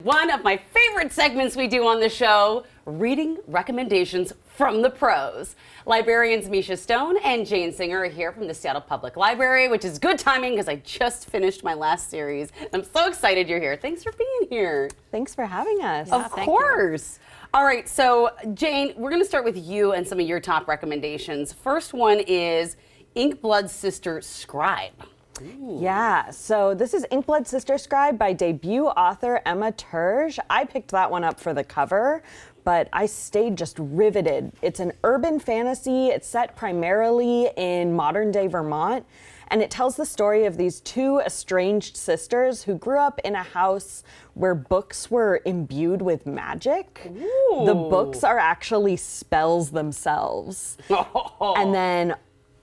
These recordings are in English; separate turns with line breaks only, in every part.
One of my favorite segments we do on the show, reading recommendations from the pros. Librarians Misha Stone and Jane Singer are here from the Seattle Public Library, which is good timing because I just finished my last series. I'm so excited you're here. Thanks for being here.
Thanks for having us.
Yeah, of course. All right, so Jane, we're going to start with you and some of your top recommendations. First one is Inkblood Sister Scribe. Ooh.
Yeah, so this is Inkblood Sister Scribe by debut author Emma Turge. I picked that one up for the cover, but I stayed just riveted. It's an urban fantasy. It's set primarily in modern-day Vermont, and it tells the story of these two estranged sisters who grew up in a house where books were imbued with magic.
Ooh.
The books are actually spells themselves. And then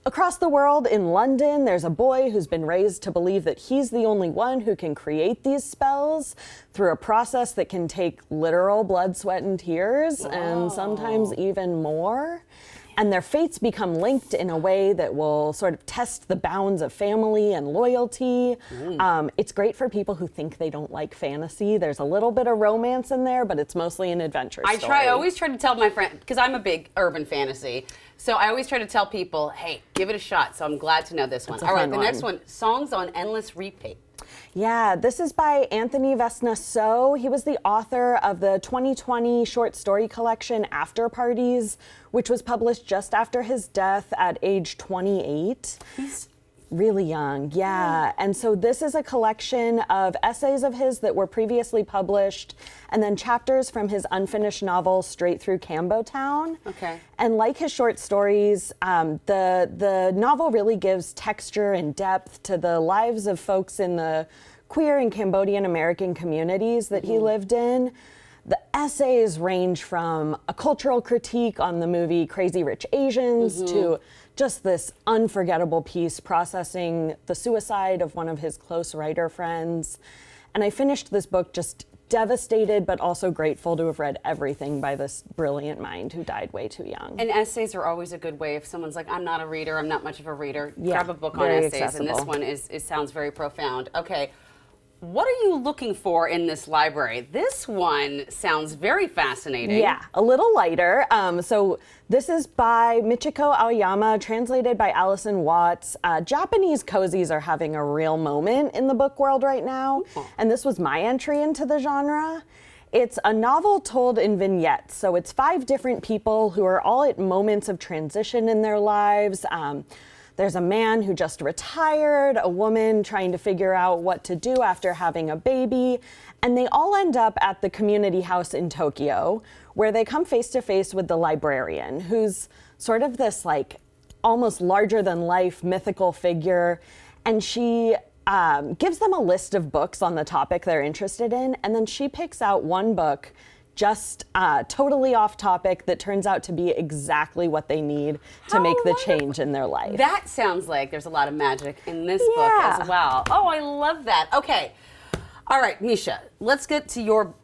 across the world, in London, there's a boy who's been raised to believe that he's the only one who can create these spells through a process that can take literal blood, sweat, and tears, and sometimes even more. And their fates become linked in a way that will sort of test the bounds of family and loyalty. It's great for people who think they don't like fantasy. There's a little bit of romance in there, but it's mostly an adventure story.
I always try to tell my friend, because I'm a big urban fantasy, so I always try to tell people, hey, give it a shot. So I'm glad to know this one. All right, the next one, Songs on Endless Repeat.
Yeah, this is by Anthony Vesna So. He was the author of the 2020 short story collection After Parties, which was published just after his death at age 28. He's really young, yeah. And so this is a collection of essays of his that were previously published, and then chapters from his unfinished novel Straight Through Campbelltown.
Okay.
And like his short stories, the novel really gives texture and depth to the lives of folks in the queer and Cambodian American communities that he lived in. The essays range from a cultural critique on the movie Crazy Rich Asians to just this unforgettable piece processing the suicide of one of his close writer friends. And I finished this book just devastated, but also grateful to have read everything by this brilliant mind who died way too young.
And essays are always a good way. If someone's like, I'm not a reader, I'm not much of a reader,
Yeah,
grab a book on
very
essays.
accessible.
And this one it sounds very profound. Okay. What are you looking for in this library? This one sounds very fascinating.
Yeah, a little lighter. So this is by Michiko Aoyama, translated by Allison Watts. Japanese cozies are having a real moment in the book world right now, and this was my entry into the genre. It's a novel told in vignettes, so it's 5 different people who are all at moments of transition in their lives. There's a man who just retired, a woman trying to figure out what to do after having a baby, and they all end up at the community house in Tokyo, where they come face to face with the librarian, who's sort of this like almost larger than life mythical figure, and she gives them a list of books on the topic they're interested in, and then she picks out one book just totally off topic that turns out to be exactly what they need to make the change in their life.
That sounds like there's a lot of magic in this book as well. Oh, I love that. Okay. All right, Misha, let's get to your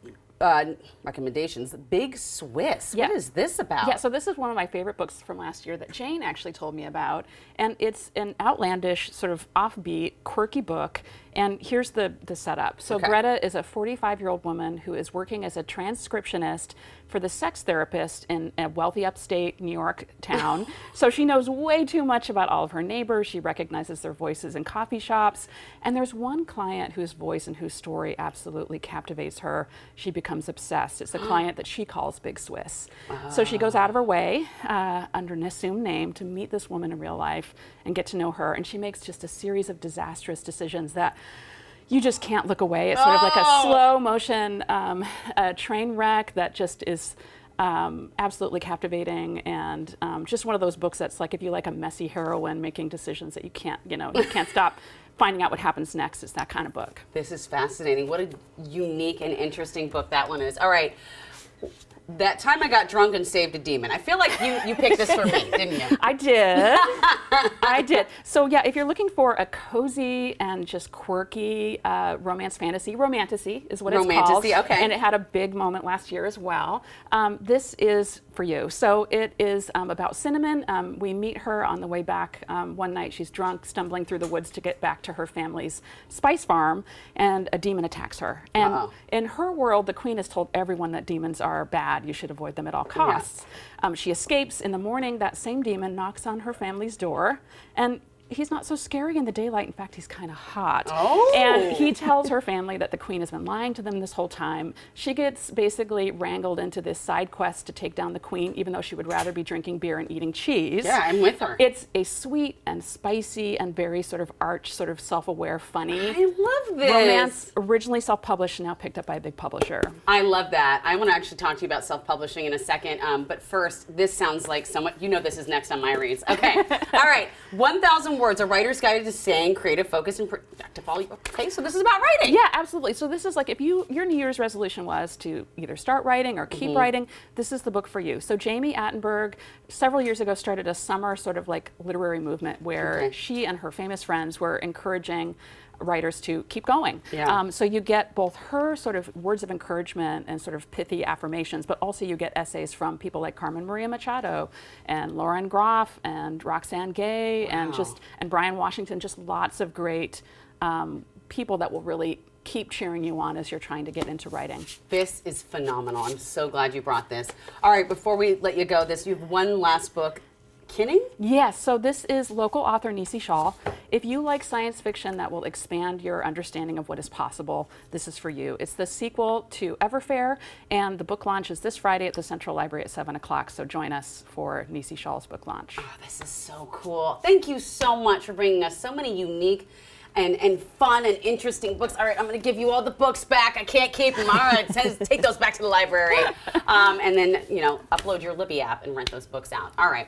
recommendations. Big Swiss. What is this about?
Yeah, so this is one of my favorite books from last year that Jane actually told me about. And it's an outlandish, sort of offbeat, quirky book. And here's the setup. So Greta is a 45-year-old woman who is working as a transcriptionist for the sex therapist in a wealthy upstate New York town. So she knows way too much about all of her neighbors. She recognizes their voices in coffee shops. And there's one client whose voice and whose story absolutely captivates her. She becomes obsessed. It's the client that she calls Big Swiss. So she goes out of her way under an assumed name to meet this woman in real life and get to know her. And she makes just a series of disastrous decisions that you just can't look away. It's sort of like a slow motion train wreck that just is absolutely captivating, and just one of those books that's like if you like a messy heroine making decisions that you can't stop finding out what happens next. It's that kind of book.
This is fascinating. What a unique and interesting book that one is. All right. That time I got drunk and saved a demon. I feel like you picked this for me, didn't you?
I did. I did. So yeah, if you're looking for a cozy and just quirky romance fantasy, romantasy is what it's called.
Romantasy, okay.
And it had a big moment last year as well. This is for you. So it is about Cinnamon. We meet her on the way back one night. She's drunk, stumbling through the woods to get back to her family's spice farm, and a demon attacks her. And in her world, the queen has told everyone that demons are bad. You should avoid them at all costs. She escapes. In the morning, that same demon knocks on her family's door, and he's not so scary in the daylight. In fact, he's kind of hot. And he tells her family that the queen has been lying to them this whole time. She gets basically wrangled into this side quest to take down the queen, even though she would rather be drinking beer and eating cheese.
Yeah, I'm with her.
It's a sweet and spicy and very sort of arch, sort of self-aware, funny
I love this.
romance, originally self-published, now picked up by a big publisher.
I love that. I want to actually talk to you about self-publishing in a second, but first, this sounds like somewhat, this is next on my reads. Okay, all right, 1,000 words, a writer's guide to staying creative, focused, and productive. Okay, so this is about writing.
Yeah, absolutely. So this is like, if your New Year's resolution was to either start writing or keep writing, this is the book for you. So Jamie Attenberg, several years ago, started a summer sort of like literary movement where she and her famous friends were encouraging writers to keep going.
Yeah.
So you get both her sort of words of encouragement and sort of pithy affirmations, but also you get essays from people like Carmen Maria Machado and Lauren Groff and Roxane Gay and Brian Washington, just lots of great people that will really keep cheering you on as you're trying to get into writing.
This is phenomenal. I'm so glad you brought this. All right, before we let you go, you have one last book. Kinning?
Yes, so this is local author Nisi Shaw. If you like science fiction that will expand your understanding of what is possible, this is for you. It's the sequel to Everfair, and the book launch is this Friday at the Central Library at 7 o'clock, so join us for Nisi Shaw's book launch.
Oh, this is so cool. Thank you so much for bringing us so many unique and fun and interesting books. All right, I'm going to give you all the books back. I can't keep them. All right, take those back to the library. And then, upload your Libby app and rent those books out. All right.